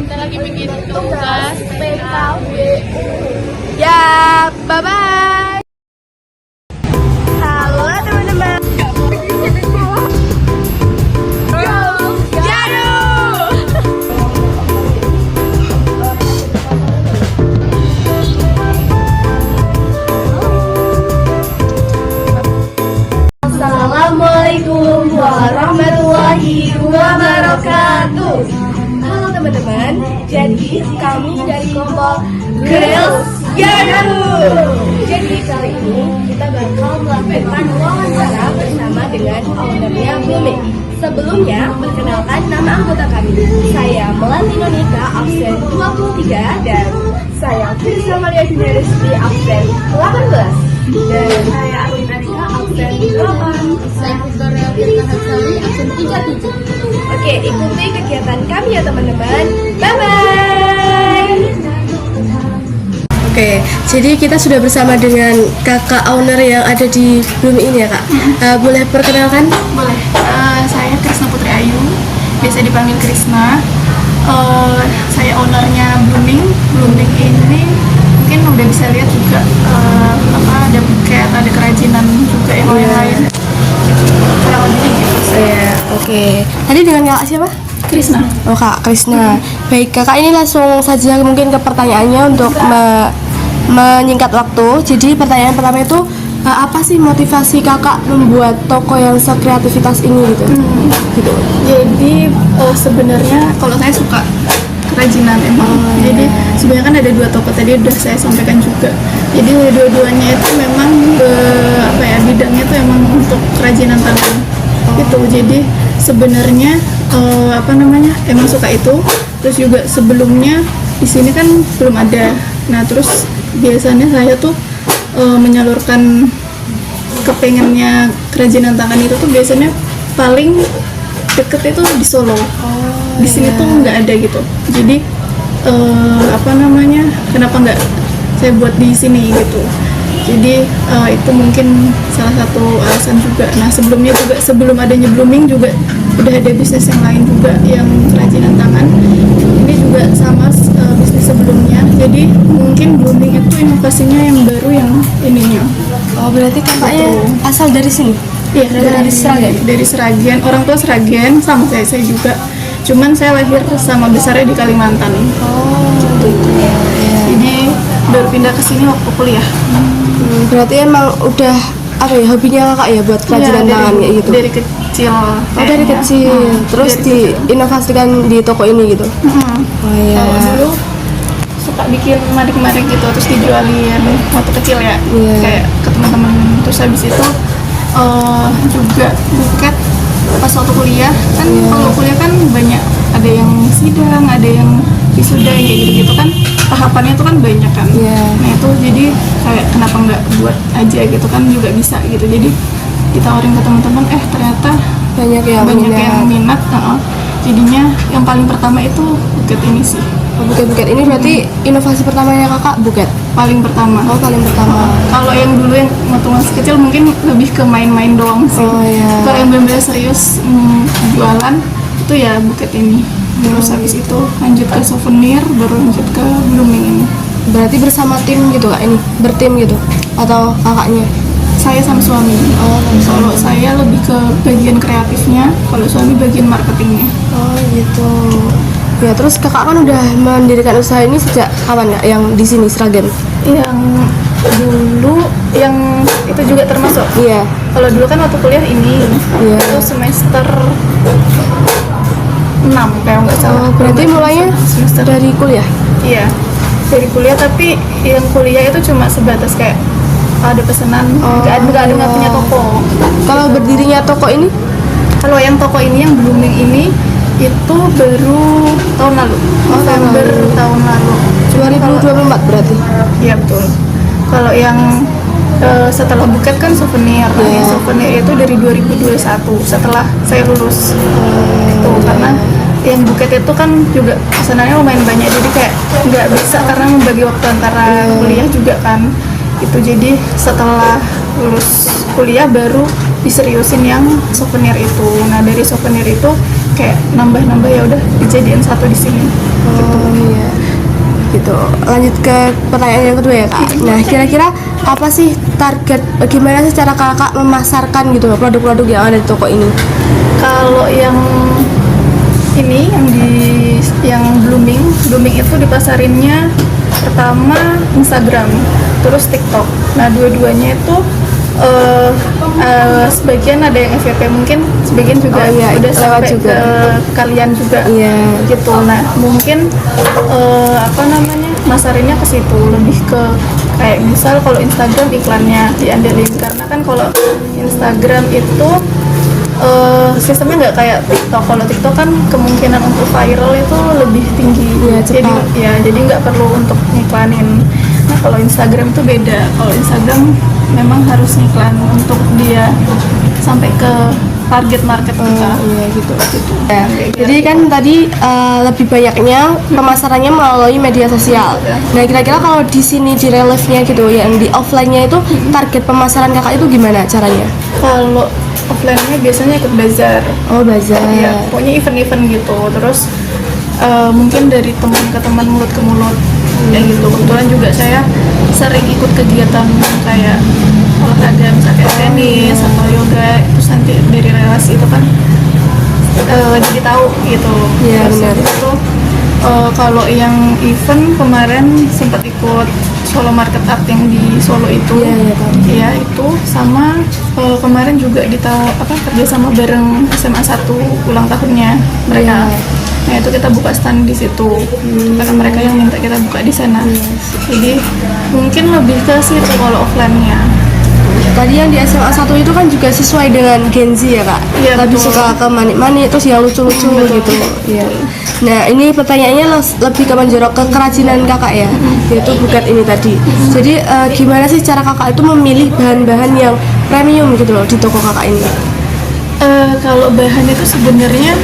kita lagi bikin tugas PKB. Ya, bye-bye. Halo teman-teman. Assalamualaikum warahmatullahi wabarakatuh. Halo teman-teman, jadi kami dari kelompok Girls Yahoo. Jadi kali ini kita bakal melakukan wawancara bersama dengan ownernya Blooming. Sebelumnya, perkenalkan nama anggota kami. Saya Melati Nonika, absen 23, dan saya Firsa Maria Dinaristi, absen 18. Dan saya Arwin Arika, absen 8. Saya Victoria Tirta Hatsali, absen 37. Oke, ikuti kegiatan kami ya teman-teman. Bye-bye. Oke, jadi kita sudah bersama dengan kakak owner yang ada di Blooming ini ya kak. Boleh perkenalkan? Boleh. Saya Krisna Putri Ayu, biasa dipanggil Krisna. Saya ownernya Blooming. Blooming ini mungkin udah bisa lihat juga ada buket, ada kerajinan juga yang lain-lain. Kurang lebih gitu. Iya, oke. Tadi dengan kakak siapa? Krisna. Oh kak Krisna. Baik kakak, ini langsung saja mungkin ke pertanyaannya untuk menyingkat waktu. Jadi pertanyaan pertama itu apa sih motivasi kakak membuat toko yang sekreativitas ini gitu? Gitu. Jadi sebenarnya kalau saya suka kerajinan emang. Jadi sebenarnya kan ada dua toko tadi udah saya sampaikan juga. Jadi dua-duanya itu memang bidangnya itu emang untuk kerajinan tangan. Gitu. Jadi sebenarnya emang suka itu. Terus juga sebelumnya di sini kan belum ada. Nah, terus biasanya saya tuh menyalurkan kepengennya kerajinan tangan itu tuh biasanya paling deket itu di Solo. Di sini tuh nggak ada gitu. Jadi kenapa nggak saya buat di sini gitu. Jadi itu mungkin salah satu alasan juga. Nah, sebelumnya juga sebelum adanya Blooming juga udah ada bisnis yang lain juga yang kerajinan tangan. Ini juga sama bisnis sebelumnya. Jadi mungkin Blooming itu inovasinya yang baru yang ininya. Oh berarti kakaknya asal dari sini? Iya, dari Sragen. Dari Sragen. Orang tua Sragen sama saya juga. Cuman saya lahir sama besarnya di Kalimantan. Oh gitu. Jadi baru pindah ke sini waktu kuliah. Berarti emang udah hobinya kakak ya buat kerajinan tangan kayak gitu? Dari kecil. Oh dari kecil. Terus diinovasikan di toko ini gitu? Oh iya. Kalau dulu suka bikin madik-madik gitu terus dijualin waktu kecil ya. Kayak ke teman-teman. Terus habis itu juga buket pas waktu kuliah kan. Kalau kuliah kan banyak, ada yang sidang, ada yang wisuda kayak gitu-gitu kan, tahapannya tuh kan banyak kan. Nah itu jadi kayak kenapa nggak buat aja gitu kan, juga bisa gitu. Jadi ditawarin ke teman-teman, ternyata banyak yang minat. Jadinya yang paling pertama itu buket ini sih. Buket-buket ini berarti inovasi pertamanya kakak buket? Paling pertama. Oh paling pertama. Kalau yang dulu yang waktu masih kecil mungkin lebih ke main-main doang sih. Oh iya. Kalau yang benar-benar serius jualan itu ya buket ini. Terus habis itu lanjut ke souvenir, baru lanjut ke Blooming ini. Berarti bersama tim gitu kak ini? Bertim gitu? Atau kakaknya? Saya sama suami. Oh, kalau saya lebih ke bagian kreatifnya, kalau suami bagian marketingnya. Oh gitu. Ya terus kakak kan udah mendirikan usaha ini sejak kapan kak? Yang di sini Sragen? Yang dulu, yang itu juga termasuk. Iya. Kalau dulu kan waktu kuliah ini, itu semester 6 kayak nggak salah. Oh, berarti mulainya semester dari kuliah? Iya, dari kuliah, tapi yang kuliah itu cuma sebatas kayak ada pesanan, nggak punya toko. Kalau berdirinya toko ini? Kalau yang toko ini, yang Blooming ini itu baru tahun lalu, November tahun lalu. 2024 berarti? Iya betul. Kalau yang setelah buket kan souvenir. Souvenir itu dari 2021 setelah saya lulus. Itu karena yang buket itu kan juga pesanannya lumayan banyak, jadi kayak nggak bisa karena membagi waktu antara kuliah juga kan. Itu jadi setelah lulus kuliah baru diseriusin yang souvenir itu. Nah dari souvenir itu kayak nambah-nambah ya udah dijadiin satu di sini. Oh iya. Gitu. Lanjut ke pertanyaan yang kedua ya kak. Nah kira-kira apa sih target, gimana sih cara kakak memasarkan gitu produk-produk yang ada di toko ini? Kalau yang ini yang blooming itu dipasarinnya pertama Instagram, terus TikTok. Nah dua-duanya itu sebagian ada yang FYP, mungkin sebagian juga udah sampai juga ke kalian juga. Gitu. Nah mungkin masarinnya ke situ, lebih ke kayak misal kalau Instagram iklannya diandelin, karena kan kalau Instagram itu sistemnya nggak kayak TikTok. Kalau TikTok kan kemungkinan untuk viral itu lebih tinggi, jadi nggak perlu untuk ngiklanin. Nah kalau Instagram itu beda. Kalau Instagram memang harus ngiklan untuk dia sampai ke target market kita. Gitu. Ya, jadi kan tadi lebih banyaknya pemasarannya melalui media sosial. Nah kira-kira kalau di sini di reliefnya gitu, yang di offline-nya itu target pemasaran kakak itu gimana caranya? Kalau offline-nya biasanya ikut bazar. Oh bazar. Ya, pokoknya event-event gitu. Terus mungkin dari teman ke teman, mulut ke mulut, kayak gitu. Kebetulan juga saya sering ikut kegiatan kayak olahraga, misalnya kayak tenis atau yoga. Terus nanti dari relasi itu kan jadi tahu gitu. Iya Terus benar. itu kalau yang event kemarin sempat ikut Solo Market Art yang di Solo itu. Iya itu sama kemarin juga kerja sama bareng SMA 1 ulang tahunnya mereka. Nah itu kita buka stand di situ karena mereka yang minta kita buka di sana. Jadi mungkin lebih ke situ kalau offline-nya. Tadi yang di SMA 1 itu kan juga sesuai dengan Gen Z ya kak? Iya, lebih betul. suka ke manik-manik, terus yang lucu-lucu gitu. Iya. Nah ini pertanyaannya lebih ke menjorok ke kerajinan kakak ya, yaitu buket ini tadi. Jadi gimana sih cara kakak itu memilih bahan-bahan yang premium gitu loh di toko kakak ini? Kalau bahan itu sebenarnya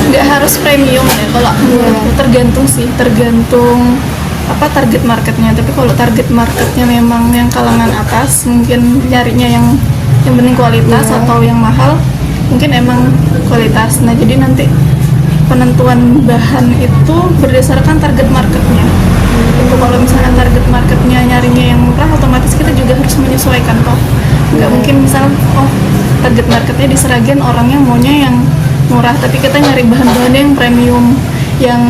nggak harus premium ya. Kalau tergantung target marketnya. Tapi kalau target marketnya memang yang kalangan atas, mungkin nyarinya yang penting kualitas atau yang mahal, mungkin emang kualitas. Nah jadi nanti penentuan bahan itu berdasarkan target marketnya. Itu kalau misalnya target marketnya nyarinya yang murah, otomatis kita juga harus menyesuaikan toh. Nggak mungkin misal target marketnya di Sragen orangnya maunya yang murah, tapi kita nyari bahan-bahan yang premium, yang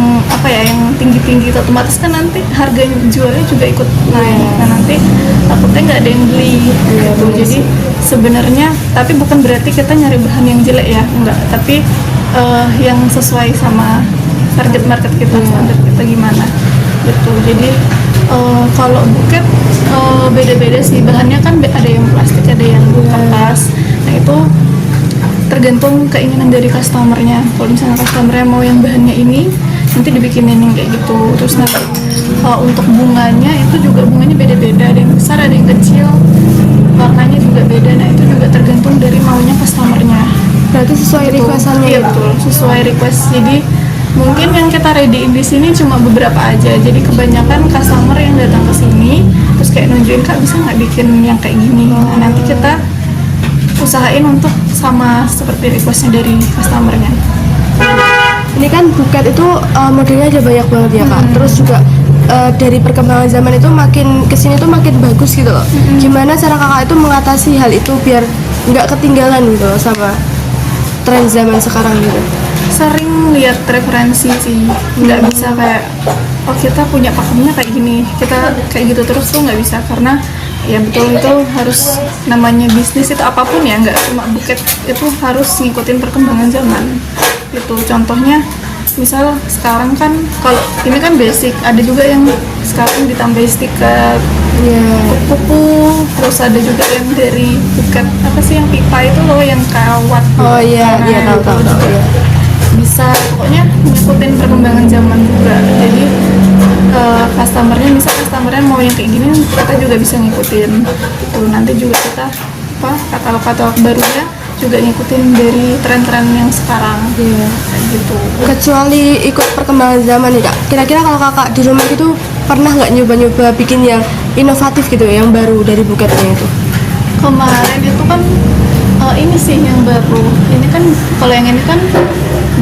yang tinggi-tinggi, otomatis kan nanti harga jualnya juga ikut naik. Nah nanti takutnya nggak ada yang beli gitu. Jadi sebenarnya tapi bukan berarti kita nyari bahan yang jelek ya, enggak, tapi yang sesuai sama target market kita, standar kita gimana gitu. Jadi kalau buket beda-beda sih bahannya, kan ada yang plastik, ada yang kertas. Nah itu tergantung keinginan dari customernya. Kalau misalnya customernya mau yang bahannya ini, nanti dibikinin yang kayak gitu. Terus nanti untuk bunganya itu juga bunganya beda-beda, ada yang besar, ada yang kecil, warnanya juga beda. Nah itu juga tergantung dari maunya customernya. Berarti sesuai requestannya. Iya betul, sesuai request. Jadi mungkin yang kita readyin di sini cuma beberapa aja. Jadi kebanyakan customer yang datang ke sini terus kayak nunjukin, kak bisa nggak bikin yang kayak gini. Nah, nanti kita usahain untuk sama seperti requestnya dari customernya. Ini kan buket itu modelnya aja banyak banget ya kak. Terus juga dari perkembangan zaman itu makin kesini tuh makin bagus gitu loh. Gimana cara kakak itu mengatasi hal itu biar nggak ketinggalan gitu loh sama tren zaman sekarang gitu? Sering lihat referensi sih, nggak bisa kayak kita punya pakemnya kayak gini, kita kayak gitu terus tuh nggak bisa. Karena ya betul, itu harus, namanya bisnis itu apapun ya, nggak cuma buket, itu harus ngikutin perkembangan zaman gitu. Contohnya misal sekarang kan kalau ini kan basic, ada juga yang sekarang ditambah stiker, kupu-kupu, terus ada juga yang dari buket apa sih yang pipa itu loh, yang kawat. Oh iya, tahu. Bisa pokoknya ngikutin perkembangan zaman juga. Jadi customernya mau yang kayak gini, kita juga bisa ngikutin itu. Nanti juga kita katalog barunya juga ngikutin dari tren-tren yang sekarang. Kayak gitu. Kecuali ikut perkembangan zaman nih kak, kira-kira kalau kakak di rumah itu pernah nggak nyoba-nyoba bikin yang inovatif gitu, yang baru dari buketnya itu? Kemarin itu kan ini sih yang baru. Ini kan kalau yang ini kan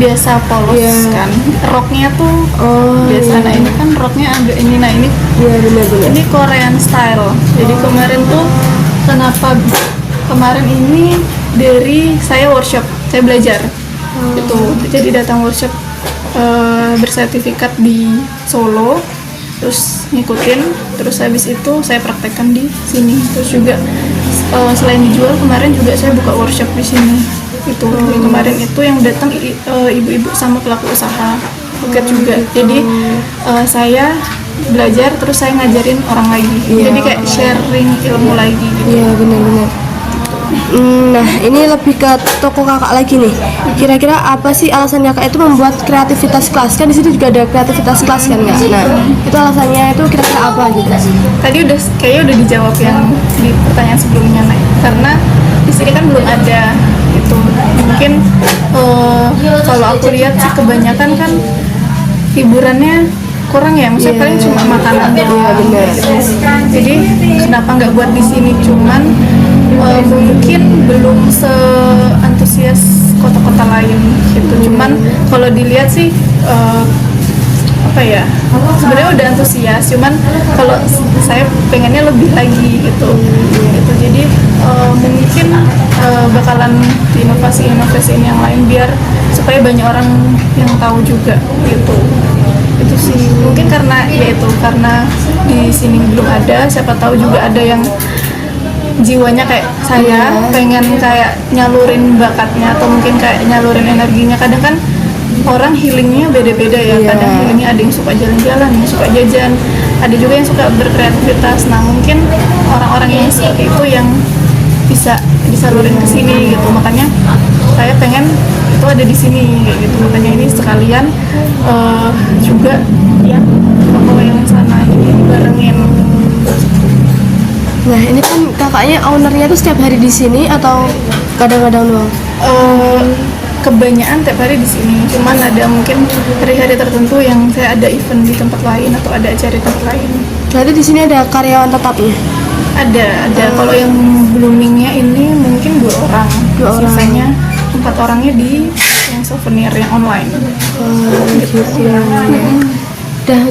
biasa polos kan. Roknya tuh biasa. Nah ini kan roknya agak ini. Nah ini Iya benar-benar. ini Korean style. Jadi kemarin tuh kenapa kemarin ini dari saya workshop, saya belajar itu. Jadi datang workshop bersertifikat di Solo, terus ngikutin, terus habis itu saya praktekkan di sini. Terus juga selain dijual, kemarin juga saya buka workshop di sini. Itu yang kemarin itu yang datang ibu-ibu sama pelaku usaha Phuket juga. Jadi saya belajar terus saya ngajarin orang lagi. Jadi kayak sharing ilmu lagi gitu. Iya benar-benar. Nah ini lebih ke toko kakak lagi nih. Kira-kira apa sih alasan kakak itu membuat kreativitas kelas? Kan di sini juga ada kreativitas kelas kan nggak? Nah itu alasannya itu kira-kira apa gitu? Tadi kayaknya udah dijawab yang di pertanyaan sebelumnya, Nay. Karena di sini kan belum ada itu. Mungkin kalau aku lihat sih kebanyakan kan hiburannya kurang ya, maksudnya paling cuma makanan doang. Jadi kenapa nggak buat di sini? Cuman mungkin belum seantusias kota-kota lain gitu. Cuman kalau dilihat sih apa ya, sebenarnya udah antusias, cuman kalau saya pengennya lebih lagi gitu. Jadi mungkin bakalan inovasi yang lain biar supaya banyak orang yang tahu juga gitu. Itu sih mungkin karena di sini belum ada, siapa tahu juga ada yang jiwanya kayak saya pengen kayak nyalurin bakatnya atau mungkin kayak nyalurin energinya. Kadang kan orang healingnya beda-beda ya. Kadang healingnya ada yang suka jalan-jalan, yang suka jajan, ada juga yang suka berkreativitas. Nah mungkin orang-orang yang seperti itu yang bisa disalurin ke sini gitu. Makanya saya pengen itu ada di sini kayak gitu. Makanya ini sekalian juga ya toko yang sana ini dibarengin. Nah ini kan kakaknya ownernya tuh setiap hari di sini atau kadang-kadang doang? Kebanyakan tiap hari di sini. Cuman ada mungkin hari-hari tertentu yang saya ada event di tempat lain atau ada acara di tempat lain. Berarti di sini ada karyawan tetapnya? Ada. Kalau yang bloomingnya ini mungkin 2 orang. Sisanya 4 orangnya di yang souvenir yang online. Gitu. Udah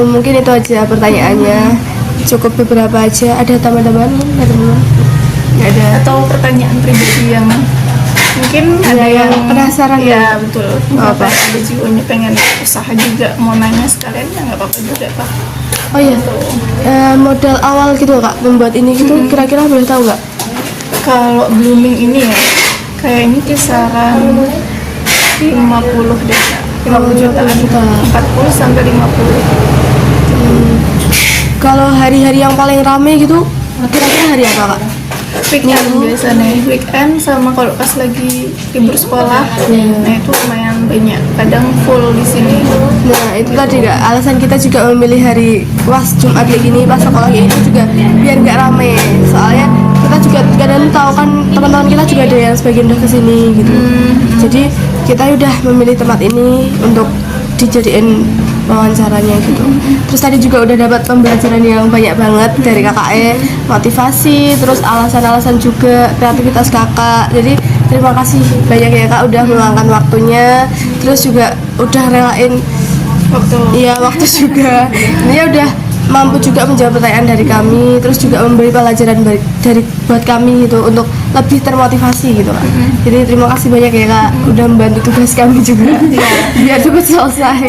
mungkin itu aja pertanyaannya. Cukup beberapa aja. Ada tambahan-tambahan? Nggak ada. Atau pertanyaan pribadi yang mungkin ada yang penasaran ya betul. Apa? Ada jiwanya pengen usaha juga, mau nanya sekalian ya nggak apa-apa juga Pak. Oh iya, modal awal gitu kak membuat ini gitu kira-kira boleh tahu nggak? Kalau blooming ini ya kayaknya kisaran 50 deh Kak. 50 jutaan, 40 sampai 50. Kalau hari-hari yang paling rame gitu kira-kira hari apa kak? Weekend biasanya, weekend sama kalau pas lagi libur sekolah, nah itu lumayan banyak. Kadang full di sini. Nah itu tadi kak, alasan kita juga memilih hari was Jumat kayak gini pas sekolah kayak ini juga biar nggak rame. Soalnya kita juga kadang tahu kan teman-teman kita juga ada yang sebagian udah kesini gitu. Jadi kita udah memilih tempat ini untuk dijadiin wawancaranya gitu. Terus tadi juga udah dapat pembelajaran yang banyak banget dari kakaknya, motivasi, terus alasan-alasan juga kreativitas kakak. Jadi terima kasih banyak ya kak udah meluangkan waktunya, terus juga udah relain waktu juga. Ini udah mampu juga menjawab pertanyaan dari kami, terus juga memberi pelajaran dari buat kami gitu untuk lebih termotivasi gitu kak. Jadi terima kasih banyak ya kak udah membantu tugas kami juga biar cepat selesai.